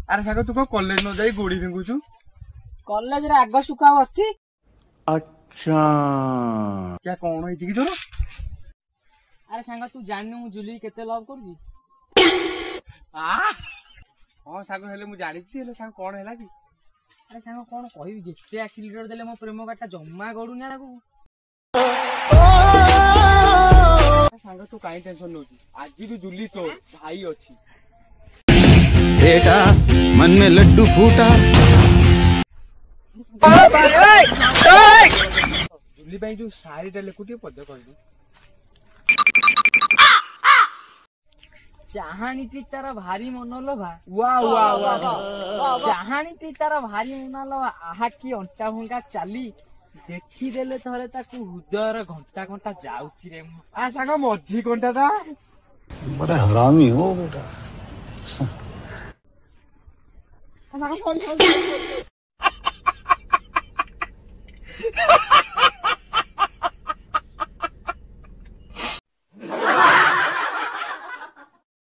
अरे सागर तू कौन कॉलेज न जाई गोड़ी फिंगुचु? कॉलेज रे आग सुखाव अच्छी। अच्छा क्या कौन है तोर? अरे सांग तू जानी मु जुली केते लव करूची? हां सागर हेले मु जानि छी हेले सांग कोन हैला की? अरे सांग कोन कहिबी जेते एक्सीलेटर देले मो प्रेम गाटा जम्मा गडू ना लागू। सांग तू काई टेंशन नोची आज भी जुली तो भाई अछि। बेटा मन में लड्डू फूटा। जुली भाई जो सारी टा लेकुटी पद कहलु। चाहानीटी तारा भारी मनोलोभा। वाह वाह वाह चाहानीटी तारा भारी मनोलोभा आहा की अंटा भंगा चाली देखी देले थरे ताकू हृदयर घंटा घंटा जाउची रे मु। आ सांग मझी कोंटाटा बड़ा हरामी हो बेटा। सांग